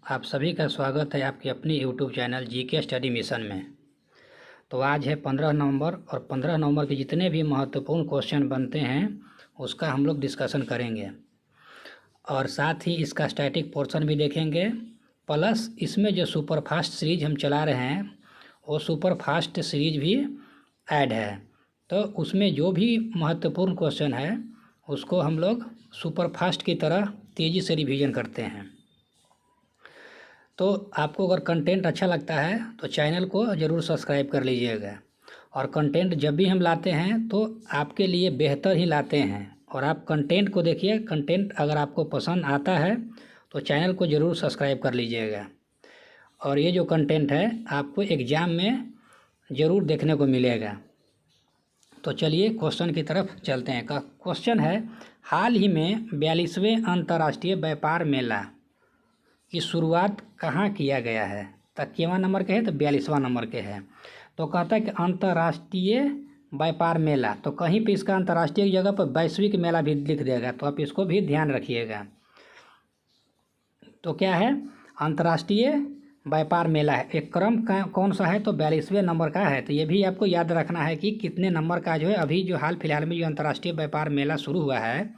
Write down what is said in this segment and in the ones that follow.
आप सभी का स्वागत है आपकी अपनी YouTube channel GK study mission में। तो आज है 15 नवंबर और 15 नवंबर के जितने भी महत्वपूर्ण क्वेश्चन बनते हैं उसका हम लोग डिस्कशन करेंगे और साथ ही इसका स्टैटिक पोर्शन भी देखेंगे। प्लस इसमें जो सुपर फास्ट सीरीज हम चला रहे हैं वो सुपर फास्ट सीरीज भी ऐड है, तो उसमें जो भी महत्वपूर्ण क्वेश्चन है उसको हम लोग सुपर फास्ट की तरह तेज़ी से रिवीजन करते हैं। तो आपको अगर कंटेंट अच्छा लगता है तो चैनल को ज़रूर सब्सक्राइब कर लीजिएगा और कंटेंट जब भी हम लाते हैं तो आपके लिए बेहतर ही लाते हैं। और आप कंटेंट को देखिए, कंटेंट अगर आपको पसंद आता है तो चैनल को ज़रूर सब्सक्राइब कर लीजिएगा। और ये जो कंटेंट है आपको एग्ज़ाम में ज़रूर देखने को मिलेगा। तो चलिए क्वेश्चन की तरफ चलते हैं। क्वेश्चन है, हाल ही में 42वें अंतर्राष्ट्रीय व्यापार मेला की शुरुआत कहाँ किया गया है? तकियावां नंबर के है तो 42वां नंबर के है। तो कहता है कि अंतर्राष्ट्रीय व्यापार मेला, तो कहीं पे इसका अंतर्राष्ट्रीय की जगह पर वैश्विक मेला भी लिख देगा, तो आप इसको भी ध्यान रखिएगा। तो क्या है? अंतर्राष्ट्रीय व्यापार मेला है। एक क्रम का कौन सा है? तो 42वें नंबर का है। तो ये भी आपको याद रखना है कि कितने नंबर का जो है अभी जो हाल फिलहाल में जो अंतर्राष्ट्रीय व्यापार मेला शुरू हुआ है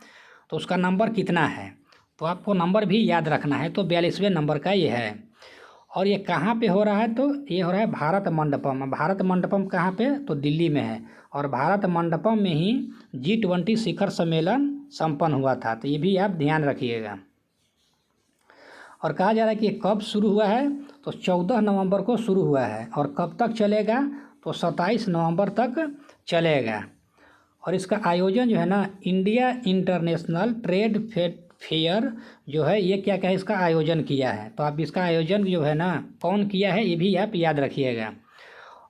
तो उसका नंबर कितना है, तो आपको नंबर भी याद रखना है। तो 42वें नंबर का ये है। और ये कहाँ पे हो रहा है? तो ये हो रहा है भारत मंडपम। भारत मंडपम कहाँ पे? तो दिल्ली में है। और भारत मंडपम में ही G20 शिखर सम्मेलन संपन्न हुआ था, तो ये भी आप ध्यान रखिएगा। और कहा जा रहा है कि कब शुरू हुआ है? तो 14 नवंबर को शुरू हुआ है। और कब तक चलेगा? तो 27 नवंबर तक चलेगा। और इसका आयोजन जो है ना, इंडिया इंटरनेशनल ट्रेड फेयर जो है ये क्या है, इसका आयोजन किया है। तो आप इसका आयोजन जो है ना कौन किया है ये भी आप याद रखिएगा।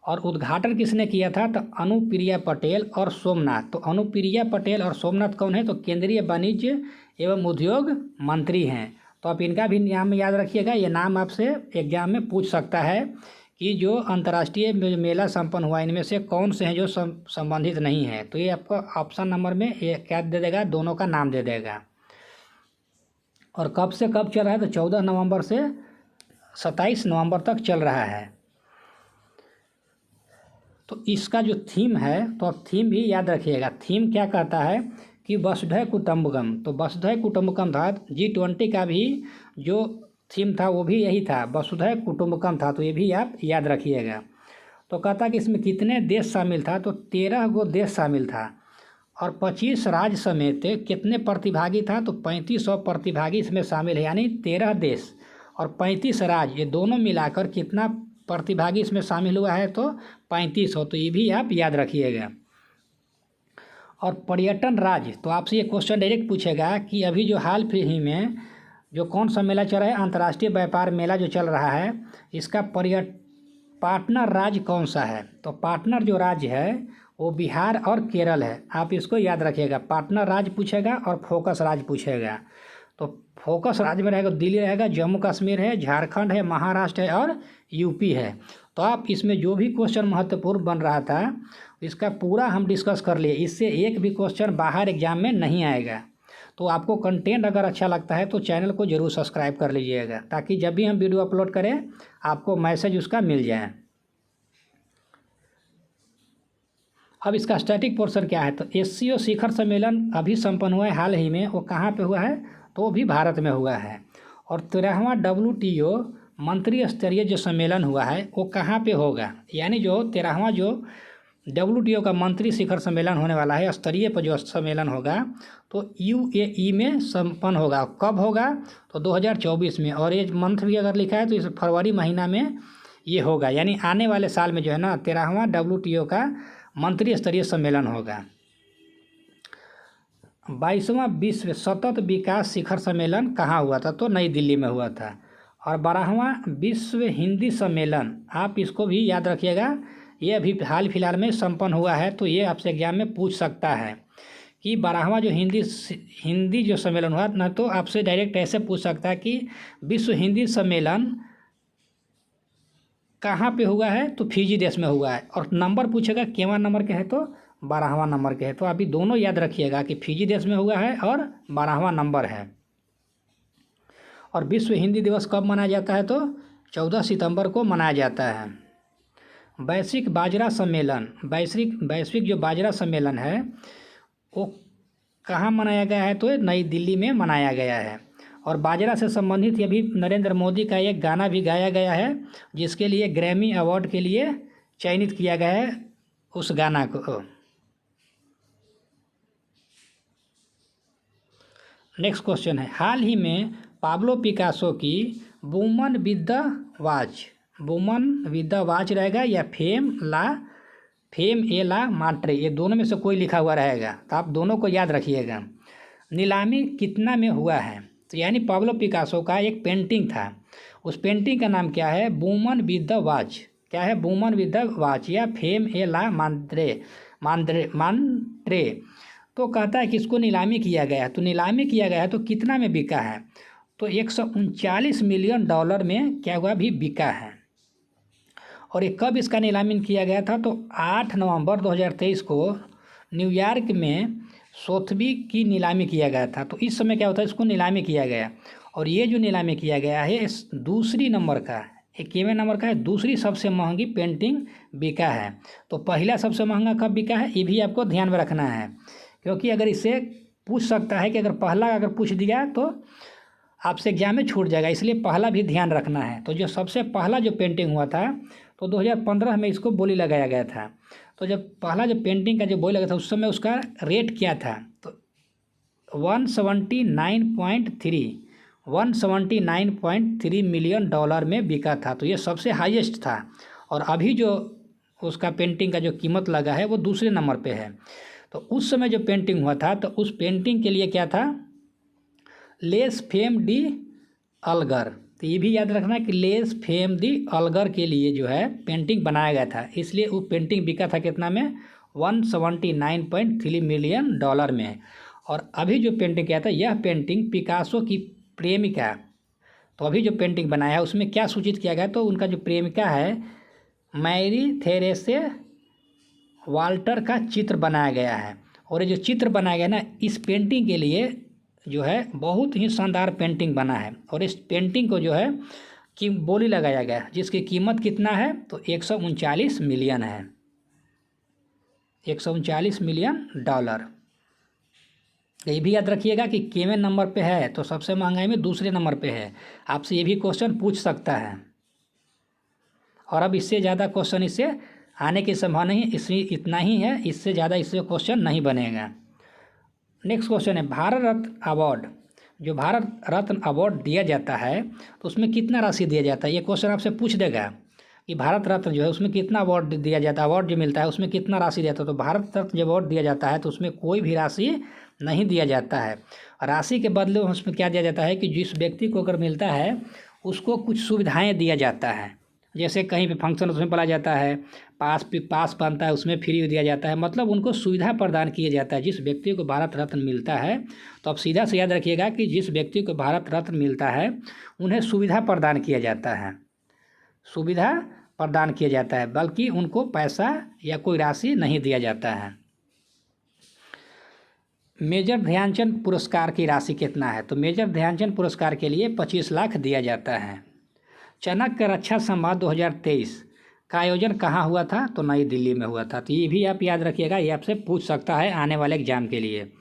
और उद्घाटन किसने किया था? तो अनुप्रिया पटेल और सोमनाथ। तो अनुप्रिया पटेल और सोमनाथ कौन है? तो केंद्रीय वाणिज्य एवं उद्योग मंत्री हैं। तो आप इनका भी नाम याद रखिएगा। ये नाम आपसे एग्जाम में पूछ सकता है कि जो अंतर्राष्ट्रीय मेला संपन्न हुआ इनमें से कौन से हैं जो संबंधित नहीं है। तो ये आपको ऑप्शन नंबर में ये क्या दे देगा? दोनों का नाम दे देगा। और कब से कब चल रहा है? तो 14 नवंबर से 27 नवंबर तक चल रहा है। तो इसका जो थीम है, तो आप थीम भी याद रखिएगा। थीम क्या कहता है कि वसुधैव कुटुंबकम। तो वसुधैव कुटुंबकम था। G20 का भी जो थीम था वो भी यही था, वसुधैव कुटुंबकम था। तो ये भी आप याद रखिएगा। तो कहता कि इसमें कितने देश शामिल था? तो 13 गो देश शामिल था। और 25 राज्य समेत कितने प्रतिभागी था? तो 3500 प्रतिभागी इसमें शामिल है, यानी 13 देश और 35 राज्य, ये दोनों मिलाकर कितना प्रतिभागी इसमें शामिल हुआ है? तो 3500। तो ये भी आप याद रखिएगा। और पर्यटन राज्य, तो आपसे ये क्वेश्चन डायरेक्ट पूछेगा कि अभी जो हाल ही में जो कौन सा मेला चल रहा है, अंतर्राष्ट्रीय व्यापार मेला जो चल रहा है, इसका पार्टनर राज्य कौन सा है? तो पार्टनर जो राज्य है वो बिहार और केरल है। आप इसको याद रखिएगा। पार्टनर राज्य पूछेगा और फोकस राज्य पूछेगा। तो फोकस राज्य में रहेगा दिल्ली रहेगा, जम्मू कश्मीर है, झारखंड है, महाराष्ट्र है और यूपी है। तो आप इसमें जो भी क्वेश्चन महत्वपूर्ण बन रहा था इसका पूरा हम डिस्कस कर लिए। इससे एक भी क्वेश्चन बाहर एग्जाम में नहीं आएगा। तो आपको कंटेंट अगर अच्छा लगता है तो चैनल को ज़रूर सब्सक्राइब कर लीजिएगा, ताकि जब भी हम वीडियो अपलोड करें आपको मैसेज उसका मिल जाए। अब इसका स्टैटिक पोर्शन क्या है? तो SCO शिखर सम्मेलन अभी संपन्न हुआ है हाल ही में। वो कहाँ पे हुआ है? तो वो भी भारत में हुआ है। और 13वां WTO मंत्री स्तरीय जो सम्मेलन हुआ है वो कहाँ पे होगा? यानी जो 13वां जो WTO का मंत्री शिखर सम्मेलन होने वाला है, स्तरीय पर जो सम्मेलन होगा, तो UAE में संपन्न होगा। कब होगा? तो 2024 में। और ये मंथ भी अगर लिखा है तो इस फरवरी महीना में ये होगा, यानी आने वाले साल में जो है ना 13वां WTO का मंत्री स्तरीय सम्मेलन होगा। 22वां विश्व सतत विकास शिखर सम्मेलन कहाँ हुआ था? तो नई दिल्ली में हुआ था। और 12वां विश्व हिंदी सम्मेलन, आप इसको भी याद रखिएगा, ये अभी हाल फिलहाल में संपन्न हुआ है। तो ये आपसे एग्जाम में पूछ सकता है कि 12वां जो हिंदी जो सम्मेलन हुआ ना, तो आपसे डायरेक्ट ऐसे पूछ सकता है कि विश्व हिंदी सम्मेलन कहाँ पे हुआ है? तो फिजी देश में हुआ है। और नंबर पूछेगा केवां नंबर के है? तो 12वां नंबर के है। तो अभी दोनों याद रखिएगा कि फिजी देश में हुआ है और 12वां नंबर है। और विश्व हिंदी दिवस कब मनाया जाता है? तो 14 सितंबर को मनाया जाता है। वैश्विक बाजरा सम्मेलन, वैश्विक जो बाजरा सम्मेलन है वो कहाँ मनाया गया है? तो नई दिल्ली में मनाया गया है। और बाजरा से संबंधित ये भी नरेंद्र मोदी का एक गाना भी गाया गया है, जिसके लिए ग्रैमी अवार्ड के लिए चयनित किया गया है उस गाना को। नेक्स्ट क्वेश्चन है, हाल ही में पाब्लो पिकासो की woman with the watch, woman with the watch रहेगा या फेम ए ला माट्रे, ये दोनों में से कोई लिखा हुआ रहेगा, तो आप दोनों को याद रखिएगा। नीलामी कितना में हुआ है? तो यानी पाब्लो पिकासो का एक पेंटिंग था, उस पेंटिंग का नाम क्या है? Woman with the watch. क्या है? वुमन विद द वॉच या फेम ए ला मांट्रे। तो कहता है कि इसको नीलामी किया गया है, तो नीलामी किया गया है तो कितना में बिका है? तो 139 मिलियन डॉलर में क्या हुआ? भी बिका है। और ये कब इसका नीलामी किया गया था? तो 8 नवंबर 2023 को न्यूयॉर्क में सोथबी की नीलामी किया गया था। तो इस समय क्या होता है? इसको नीलामी किया गया। और ये जो नीलामी किया गया है इस दूसरी नंबर का, 21वें नंबर का है, दूसरी सबसे महंगी पेंटिंग बिका है। तो पहला सबसे महंगा कब बिका है, ये भी आपको ध्यान में रखना है, क्योंकि अगर इससे पूछ सकता है कि अगर पहला अगर पूछ दिया तो आपसे एग्जाम में छूट जाएगा, इसलिए पहला भी ध्यान रखना है। तो जो सबसे पहला जो पेंटिंग हुआ था तो 2015 में इसको बोली लगाया गया था। तो जब पहला जो पेंटिंग का जो बोली लगा था उस समय उसका रेट क्या था? तो 179.3 मिलियन डॉलर में बिका था। तो ये सबसे हाईएस्ट था। और अभी जो उसका पेंटिंग का जो कीमत लगा है वो दूसरे नंबर पे है। तो उस समय जो पेंटिंग हुआ था तो उस पेंटिंग के लिए क्या था? लेस फेम डी अलगर। तो ये भी याद रखना कि लेस फेम दी अलगर के लिए जो है पेंटिंग बनाया गया था, इसलिए वो पेंटिंग बिका था कितना में? 179.3 मिलियन डॉलर में। और अभी जो पेंटिंग किया था यह पेंटिंग पिकासो की प्रेमिका, तो अभी जो पेंटिंग बनाया है उसमें क्या सूचित किया गया? तो उनका जो प्रेमिका है मैरी थेरेसे वाल्टर का चित्र बनाया गया है। और ये जो चित्र बनाया गया ना, इस पेंटिंग के लिए जो है बहुत ही शानदार पेंटिंग बना है। और इस पेंटिंग को जो है कि बोली लगाया गया जिसकी कीमत कितना है? तो 139 मिलियन है, 139 मिलियन डॉलर। ये भी याद रखिएगा कि केवें नंबर पे है तो सबसे महंगाई में दूसरे नंबर पे है। आपसे ये भी क्वेश्चन पूछ सकता है। और अब इससे ज़्यादा क्वेश्चन इससे आने की संभावना नहीं, इसलिए इतना ही है, इससे ज़्यादा इससे क्वेश्चन नहीं बनेगा। नेक्स्ट क्वेश्चन है, भारत रत्न अवार्ड, जो भारत रत्न अवार्ड दिया जाता है तो उसमें कितना राशि दिया जाता है? ये क्वेश्चन आपसे पूछ देगा कि भारत रत्न जो है उसमें कितना अवार्ड दिया जाता है, अवार्ड जो मिलता है उसमें कितना राशि देता है? तो भारत रत्न जब अवार्ड दिया जाता है तो उसमें कोई भी राशि नहीं दिया जाता है। राशि के बदले उसमें क्या दिया जाता है कि जिस व्यक्ति को अगर मिलता है उसको कुछ सुविधाएँ दिया जाता है, जैसे कहीं पे फंक्शन उसमें पढ़ा जाता है, पास बनता है उसमें फ्री दिया जाता है, मतलब उनको सुविधा प्रदान किया जाता है। जिस व्यक्ति को भारत रत्न मिलता है तो आप सीधा से याद रखिएगा कि जिस व्यक्ति को भारत रत्न मिलता है उन्हें सुविधा प्रदान किया जाता है, सुविधा प्रदान किया जाता है, बल्कि उनको पैसा या कोई राशि नहीं दिया जाता है। मेजर ध्यानचंद पुरस्कार की राशि कितना है? तो मेजर ध्यानचंद पुरस्कार के लिए 25 लाख दिया जाता है। चाणक्य रक्षा संवाद 2023 का आयोजन कहाँ हुआ था? तो नई दिल्ली में हुआ था। तो ये भी आप याद रखिएगा, ये आपसे पूछ सकता है आने वाले एग्जाम के लिए।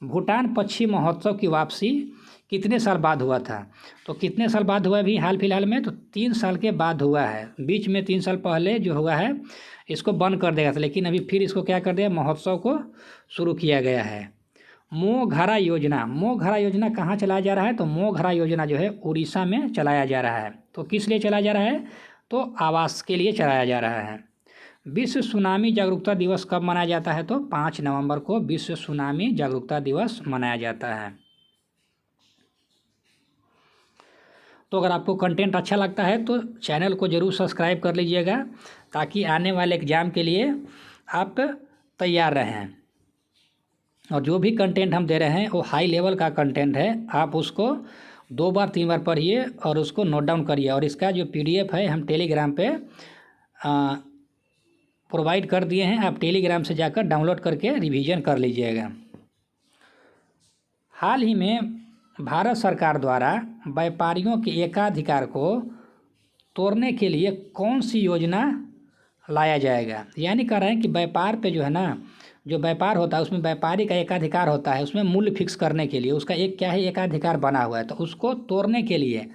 भूटान पक्षी महोत्सव की वापसी कितने साल बाद हुआ था? तो कितने साल बाद हुआ अभी हाल फिलहाल में? तो 3 साल के बाद हुआ है। बीच में 3 साल पहले जो हुआ है इसको बंद कर देगा था, लेकिन अभी फिर इसको क्या कर दिया, महोत्सव को शुरू किया गया है। मोघरा योजना, मोघरा योजना कहाँ चलाया जा रहा है? तो मोघरा योजना जो है उड़ीसा में चलाया जा रहा है। तो किस लिए चलाया जा रहा है? तो आवास के लिए चलाया जा रहा है। विश्व सुनामी जागरूकता दिवस कब मनाया जाता है? तो 5 नवंबर को विश्व सुनामी जागरूकता दिवस मनाया जाता है। तो अगर आपको कंटेंट अच्छा लगता है तो चैनल को ज़रूर सब्सक्राइब कर लीजिएगा, ताकि आने वाले एग्ज़ाम के लिए आप तैयार रहें। और जो भी कंटेंट हम दे रहे हैं वो हाई लेवल का कंटेंट है, आप उसको 2 बार 3 बार पढ़िए और उसको नोट डाउन करिए। और इसका जो PDF है हम टेलीग्राम पे प्रोवाइड कर दिए हैं, आप टेलीग्राम से जाकर डाउनलोड करके रिवीजन कर लीजिएगा। हाल ही में भारत सरकार द्वारा व्यापारियों के एकाधिकार को तोड़ने के लिए कौन सी योजना लाया जाएगा। यानी कह रहे हैं कि व्यापार पे जो है ना, जो व्यापार होता है उसमें व्यापारी का एकाधिकार होता है, उसमें मूल्य फिक्स करने के लिए उसका एक क्या है एकाधिकार बना हुआ है। तो उसको तोड़ने के लिए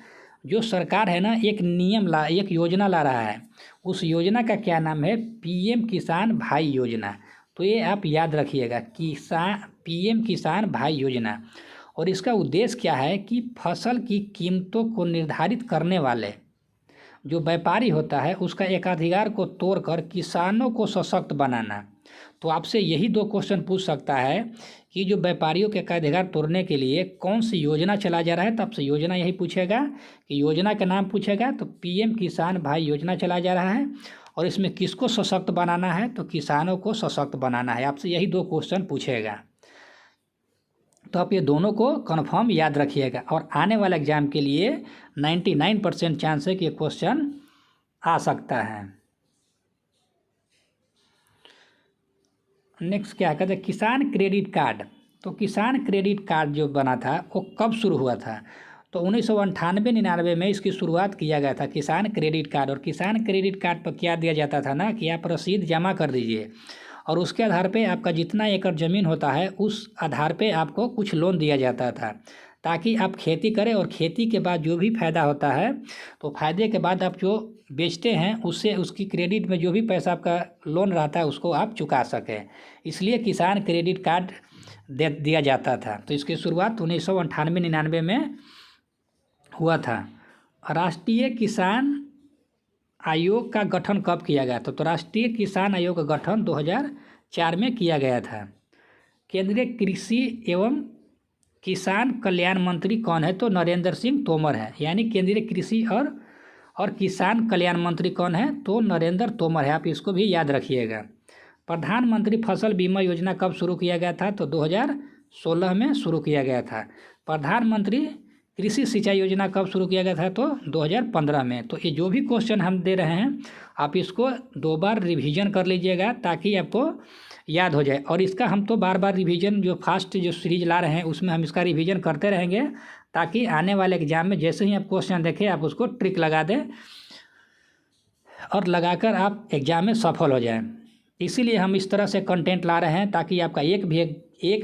जो सरकार है ना एक योजना ला रहा है। उस योजना का क्या नाम है, पीएम किसान भाई योजना। तो ये आप याद रखिएगा, पीएम किसान भाई योजना। और इसका उद्देश्य क्या है कि फसल की कीमतों को निर्धारित करने वाले जो व्यापारी होता है उसका एकाधिकार को तोड़कर किसानों को सशक्त बनाना। तो आपसे यही दो क्वेश्चन पूछ सकता है कि जो व्यापारियों के एकाधिकार तोड़ने के लिए कौन सी योजना चला जा रहा है। तो आपसे योजना यही पूछेगा कि योजना का नाम पूछेगा। तो पीएम किसान भाई योजना चला जा रहा है और इसमें किसको सशक्त बनाना है, तो किसानों को सशक्त बनाना है। आपसे यही दो क्वेश्चन पूछेगा। तो आप ये दोनों को कन्फर्म याद रखिएगा और आने वाले एग्जाम के लिए 99% चांस है कि ये क्वेश्चन आ सकता है। नेक्स्ट क्या कहते हैं, किसान क्रेडिट कार्ड। तो किसान क्रेडिट कार्ड जो बना था वो कब शुरू हुआ था, तो 1998-99 में इसकी शुरुआत किया गया था किसान क्रेडिट कार्ड। और किसान क्रेडिट कार्ड पर क्या दिया जाता था ना कि आप रसीद जमा कर दीजिए और उसके आधार पे आपका जितना एकड़ ज़मीन होता है उस आधार पे आपको कुछ लोन दिया जाता था ताकि आप खेती करें और खेती के बाद जो भी फ़ायदा होता है तो फ़ायदे के बाद आप जो बेचते हैं उससे उसकी क्रेडिट में जो भी पैसा आपका लोन रहता है उसको आप चुका सकें। इसलिए किसान क्रेडिट कार्ड दिया जाता था। तो इसकी शुरुआत 1998-99 में हुआ था। राष्ट्रीय किसान आयोग का गठन कब किया गया था, तो राष्ट्रीय किसान आयोग का गठन 2004 में किया गया था। केंद्रीय कृषि एवं किसान कल्याण मंत्री कौन है, तो नरेंद्र सिंह तोमर है। यानी केंद्रीय कृषि और किसान कल्याण मंत्री कौन है, तो नरेंद्र तोमर है। आप इसको भी याद रखिएगा। प्रधानमंत्री फसल बीमा योजना कब शुरू किया गया था, तो 2016 में शुरू किया गया था। प्रधानमंत्री कृषि सिंचाई योजना कब शुरू किया गया था, तो 2015 में। तो ये जो भी क्वेश्चन हम दे रहे हैं आप इसको 2 बार रिवीजन कर लीजिएगा ताकि आपको याद हो जाए। और इसका हम तो बार बार रिवीजन जो फास्ट जो सीरीज ला रहे हैं उसमें हम इसका रिवीजन करते रहेंगे ताकि आने वाले एग्जाम में जैसे ही आप क्वेश्चन देखें आप उसको ट्रिक लगा दें और लगाकर आप एग्जाम में सफल हो जाएं। इसीलिए हम इस तरह से कंटेंट ला रहे हैं ताकि आपका एक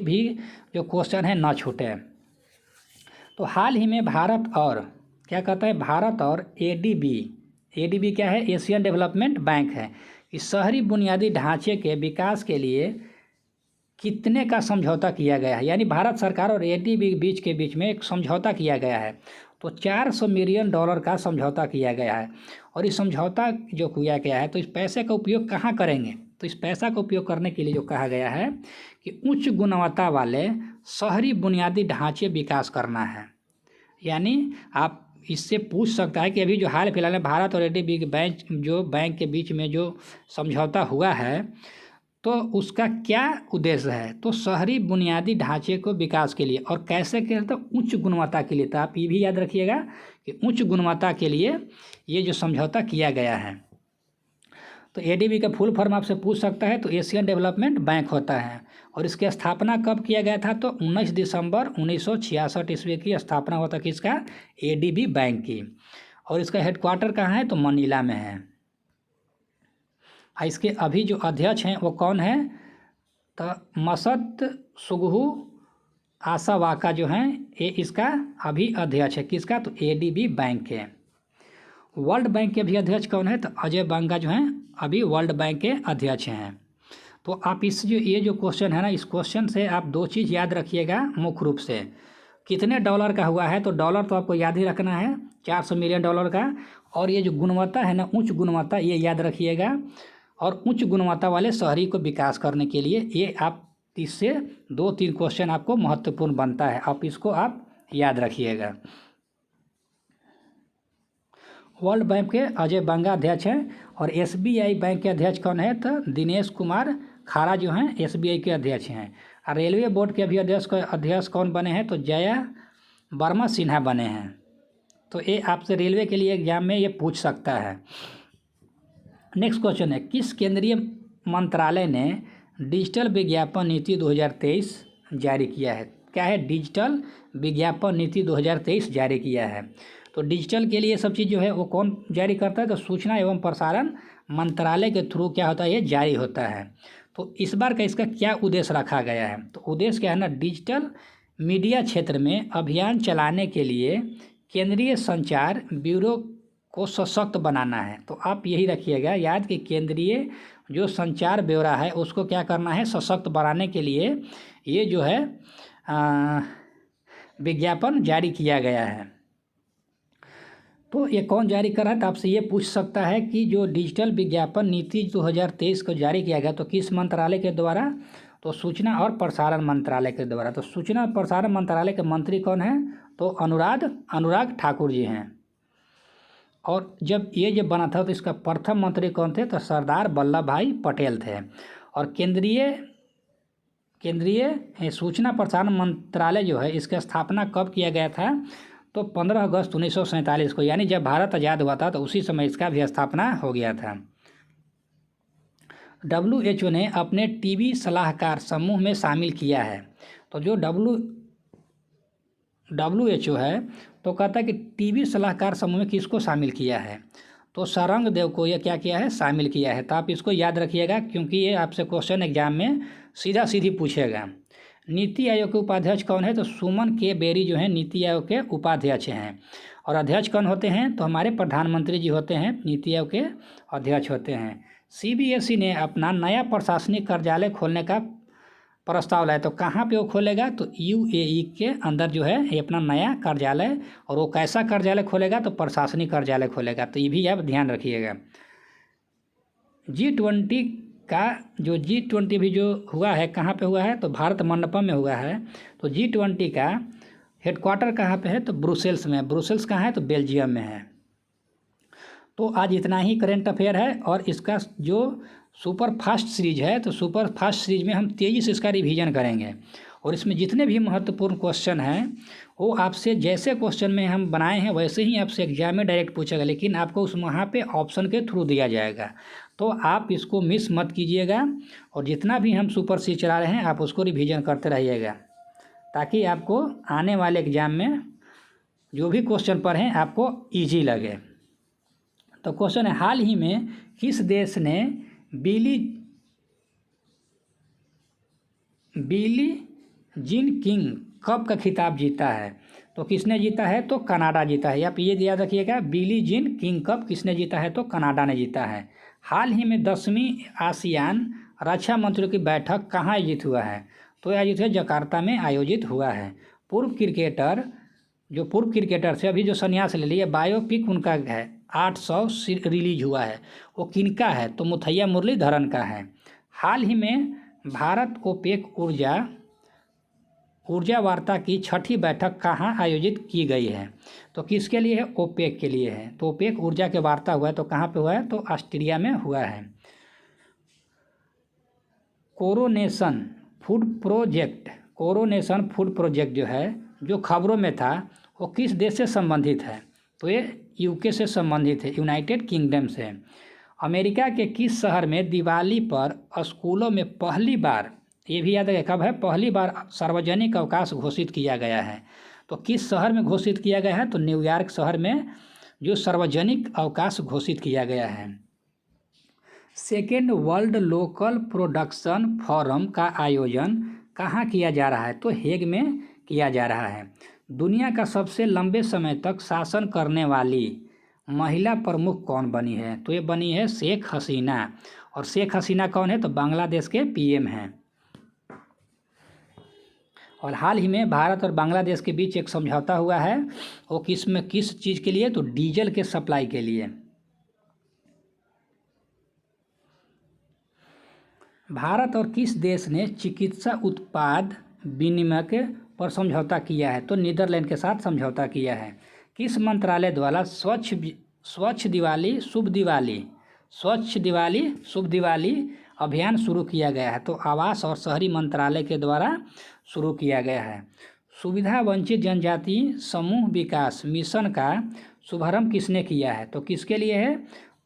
भी जो क्वेश्चन है ना छूटे। तो हाल ही में भारत और एडीबी क्या है, एशियन डेवलपमेंट बैंक है, इस शहरी बुनियादी ढांचे के विकास के लिए कितने का समझौता किया गया है। यानी भारत सरकार और एडीबी के बीच में एक समझौता किया गया है। तो $400 मिलियन का समझौता किया गया है। और इस समझौता जो किया गया है तो इस पैसे का उपयोग कहाँ करेंगे, तो इस पैसा का उपयोग करने के लिए जो कहा गया है कि उच्च गुणवत्ता वाले शहरी बुनियादी ढांचे विकास करना है। यानी आप इससे पूछ सकता है कि अभी जो हाल फिलहाल में भारत और एडीबी बैंक के बीच में जो समझौता हुआ है तो उसका क्या उद्देश्य है, तो शहरी बुनियादी ढांचे को विकास के लिए और कैसे के तो उच्च गुणवत्ता के लिए। तो आप ये भी याद रखिएगा कि उच्च गुणवत्ता के लिए ये जो समझौता किया गया है। तो एडीबी का फुल फॉर्म आपसे पूछ सकता है तो एशियन डेवलपमेंट बैंक होता है। और इसकी स्थापना कब किया गया था, तो 19 दिसंबर 1966 ईस्वी की स्थापना होता किसका, एडीबी बैंक की। और इसका हेडक्वार्टर कहाँ है, तो मनीला में है। इसके अभी जो अध्यक्ष हैं वो कौन है, तो मसद सुगहू आसावाका जो हैं ये इसका अभी अध्यक्ष है। किसका, तो एडीबी बैंक के। वर्ल्ड बैंक के भी अध्यक्ष कौन है, तो अजय बंगा जो हैं अभी वर्ल्ड बैंक के अध्यक्ष हैं। तो आप ये जो क्वेश्चन है ना, इस क्वेश्चन से आप 2 चीज़ याद रखिएगा मुख्य रूप से। कितने डॉलर का हुआ है, तो डॉलर तो आपको याद ही रखना है, $400 मिलियन का। और ये जो गुणवत्ता है ना, उच्च गुणवत्ता, ये याद रखिएगा। और उच्च गुणवत्ता वाले शहरी को विकास करने के लिए ये आप इससे 2-3 क्वेश्चन आपको महत्वपूर्ण बनता है, आप इसको आप याद रखिएगा। वर्ल्ड बैंक के अजय बंगा अध्यक्ष हैं। और एसबीआई बैंक के अध्यक्ष कौन है, तो दिनेश कुमार खारा जो हैं एसबीआई के अध्यक्ष हैं। और रेलवे बोर्ड के अभी अध्यक्ष कौन बने हैं, तो जया वर्मा सिन्हा बने हैं। तो ये आपसे रेलवे के लिए एग्जाम में ये पूछ सकता है। नेक्स्ट क्वेश्चन है, किस केंद्रीय मंत्रालय ने डिजिटल विज्ञापन नीति 2023 जारी किया है। क्या है, डिजिटल विज्ञापन नीति 2023 जारी किया है। तो डिजिटल के लिए सब चीज़ जो है वो कौन जारी करता है, तो सूचना एवं प्रसारण मंत्रालय के थ्रू क्या होता है, ये जारी होता है। तो इस बार का इसका क्या उद्देश्य रखा गया है, तो उद्देश्य क्या है ना, डिजिटल मीडिया क्षेत्र में अभियान चलाने के लिए केंद्रीय संचार ब्यूरो को सशक्त बनाना है। तो आप यही रखिएगा याद कि केंद्रीय जो संचार ब्यूरो है उसको क्या करना है, सशक्त बनाने के लिए ये जो है विज्ञापन जारी किया गया है। तो ये कौन जारी कर रहा है, तो आपसे ये पूछ सकता है कि जो डिजिटल विज्ञापन नीति 2023 को जारी किया गया तो किस मंत्रालय के द्वारा, तो सूचना और प्रसारण मंत्रालय के द्वारा। तो सूचना और प्रसारण मंत्रालय के मंत्री कौन हैं, तो अनुराग ठाकुर जी हैं। और जब बना था तो इसका प्रथम मंत्री कौन थे, तो सरदार वल्लभ भाई पटेल थे। और केंद्रीय सूचना प्रसारण मंत्रालय जो है इसका स्थापना कब किया गया था, तो 15 अगस्त 1947 को, यानी जब भारत आज़ाद हुआ था तो उसी समय इसका भी स्थापना हो गया था। WHO ने अपने टीबी सलाहकार समूह में शामिल किया है। तो जो WHO है तो कहता है कि टीबी सलाहकार समूह में किसको शामिल किया है, तो सारंग देव को यह क्या किया है, शामिल किया है। तो आप इसको याद रखिएगा क्योंकि ये आपसे क्वेश्चन एग्जाम में सीधी पूछेगा। नीति आयोग के उपाध्यक्ष कौन है, तो सुमन के बेरी जो है नीति आयोग के उपाध्यक्ष हैं। और अध्यक्ष कौन होते हैं, तो हमारे प्रधानमंत्री जी होते हैं, नीति आयोग के अध्यक्ष होते हैं। CBSE ने अपना नया प्रशासनिक कार्यालय खोलने का प्रस्ताव लाया, तो कहाँ पे वो खोलेगा, तो UAE के अंदर जो है ये अपना नया कार्यालय, और वो कैसा कार्यालय खोलेगा, तो प्रशासनिक कार्यालय खोलेगा। तो ये भी आप ध्यान रखिएगा। G20 का जो G20 भी जो हुआ है कहाँ पे हुआ है, तो भारत मंडपम में हुआ है। तो G20 का हेडक्वार्टर कहाँ पे है, तो ब्रुसेल्स में। ब्रुसेल्स कहाँ है, तो बेल्जियम में है। तो आज इतना ही करेंट अफेयर है। और इसका जो सुपर फास्ट सीरीज है, तो सुपर फास्ट सीरीज में हम तेज़ी से इसका रिवीजन करेंगे। और इसमें जितने भी महत्वपूर्ण क्वेश्चन हैं वो आपसे जैसे क्वेश्चन में हम बनाए हैं वैसे ही आपसे एग्जाम में डायरेक्ट पूछेगा, लेकिन आपको उस वहाँ पे ऑप्शन के थ्रू दिया जाएगा। तो आप इसको मिस मत कीजिएगा। और जितना भी हम सुपर सीरीज चला रहे हैं आप उसको रिवीजन करते रहिएगा, ताकि आपको आने वाले एग्ज़ाम में जो भी क्वेश्चन पढ़ें आपको ईजी लगे। तो क्वेश्चन है, हाल ही में किस देश ने बिली जीन किंग कप का खिताब जीता है, तो किसने जीता है, तो कनाडा जीता है। आप ये याद रखिएगा, बिली जीन किंग कप किसने जीता है, तो कनाडा ने जीता है। हाल ही में 10वीं आसियान रक्षा मंत्रियों की बैठक कहाँ आयोजित हुआ है, तो आयोजित है जकार्ता में आयोजित हुआ है। पूर्व क्रिकेटर से अभी जो संन्यास ले लिया, बायोपिक उनका है 800 रिलीज हुआ है, वो किनका है, तो मुथैया मुरलीधरन का है। हाल ही में भारत ओपेक ऊर्जा वार्ता की 6ठी बैठक कहाँ आयोजित की गई है, तो किसके लिए है, ओपेक के लिए है। तो ओपेक ऊर्जा के वार्ता हुआ है तो कहाँ पे हुआ है, तो ऑस्ट्रिया में हुआ है। कोरोनेशन फूड प्रोजेक्ट जो है, जो खबरों में था, वो किस देश से संबंधित है, तो ये UK से संबंधित है, यूनाइटेड किंगडम से। अमेरिका के किस शहर में दिवाली पर स्कूलों में पहली बार, ये भी याद है कब है, पहली बार सार्वजनिक अवकाश घोषित किया गया है, तो किस शहर में घोषित किया गया है, तो न्यूयॉर्क शहर में जो सार्वजनिक अवकाश घोषित किया गया है। Second world local production forum का आयोजन कहाँ किया जा रहा है, तो हेग में किया जा रहा है। दुनिया का सबसे लंबे समय तक शासन करने वाली महिला प्रमुख कौन बनी है, तो ये बनी है शेख हसीना। और शेख हसीना कौन है, तो बांग्लादेश के PM हैं। और हाल ही में भारत और बांग्लादेश के बीच एक समझौता हुआ है, वो किस चीज़ के लिए, तो डीजल के सप्लाई के लिए। भारत और किस देश ने चिकित्सा उत्पाद विनिमय पर समझौता किया है, तो नीदरलैंड के साथ समझौता किया है। किस मंत्रालय द्वारा स्वच्छ दिवाली शुभ दिवाली अभियान शुरू किया गया है, तो आवास और शहरी मंत्रालय के द्वारा शुरू किया गया है। सुविधा वंचित जनजाति समूह विकास मिशन का शुभारंभ किसने किया है, तो किसके लिए है,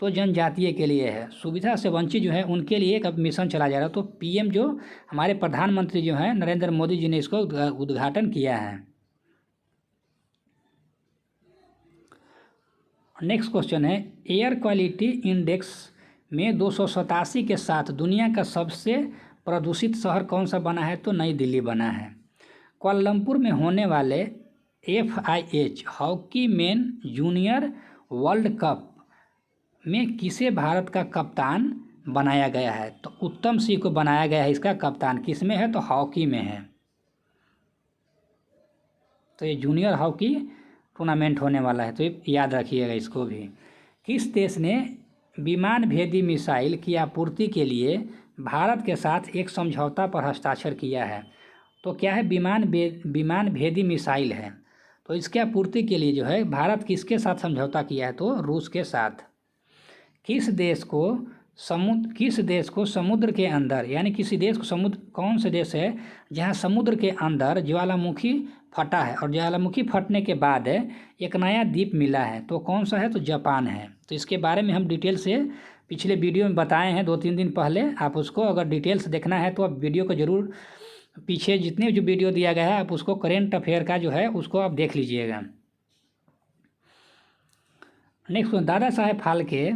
तो जनजातीय के लिए है। सुविधा से वंचित जो है उनके लिए एक अब मिशन चला जा रहा है। तो पीएम जो हमारे प्रधानमंत्री जो हैं नरेंद्र मोदी जी ने इसको उद्घाटन किया है। नेक्स्ट क्वेश्चन है, एयर क्वालिटी इंडेक्स में 287 के साथ दुनिया का सबसे प्रदूषित शहर कौन सा बना है? तो नई दिल्ली बना है। कुआलालंपुर में होने वाले FIH hockey main junior world cup में किसे भारत का कप्तान बनाया गया है? तो उत्तम सिंह को बनाया गया है इसका कप्तान। किस में है? तो हॉकी में है। तो ये जूनियर हॉकी टूर्नामेंट होने वाला है, तो ये याद रखिएगा इसको भी। किस देश ने विमान भेदी मिसाइल की आपूर्ति के लिए भारत के साथ एक समझौता पर हस्ताक्षर किया है? तो क्या है? विमान भेदी मिसाइल है। तो इसके आपूर्ति के लिए जो है भारत किसके साथ समझौता किया है? तो रूस के साथ। किस देश को समुद्र के अंदर, यानी किसी देश को समुद्र, कौन से देश है जहाँ समुद्र के अंदर ज्वालामुखी फटा है और ज्वालामुखी फटने के बाद एक नया द्वीप मिला है? तो कौन सा है? तो जापान है। तो इसके बारे में हम डिटेल से पिछले वीडियो में बताए हैं 2-3 दिन पहले। आप उसको अगर डिटेल्स देखना है तो आप वीडियो को ज़रूर, पीछे जितने जो वीडियो दिया गया है आप उसको करेंट अफेयर का जो है उसको आप देख लीजिएगा। Next, Dada Saheb Phalke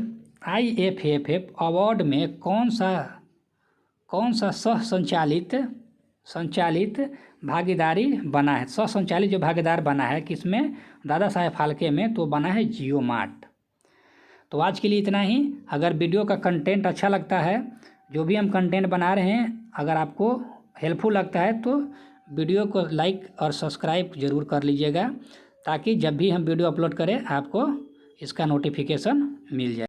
IFFF award में कौन सा सह संचालित भागीदारी बना है? सह संचालित जो भागीदार बना है किसमें? दादा साहेब फाल्के में। तो बना है जियो मार्ट। तो आज के लिए इतना ही। अगर वीडियो का कंटेंट अच्छा लगता है, जो भी हम कंटेंट बना रहे हैं, अगर आपको हेल्पफुल लगता है तो वीडियो को लाइक और सब्सक्राइब ज़रूर कर लीजिएगा, ताकि जब भी हम वीडियो अपलोड करें आपको इसका नोटिफिकेशन मिल जाए।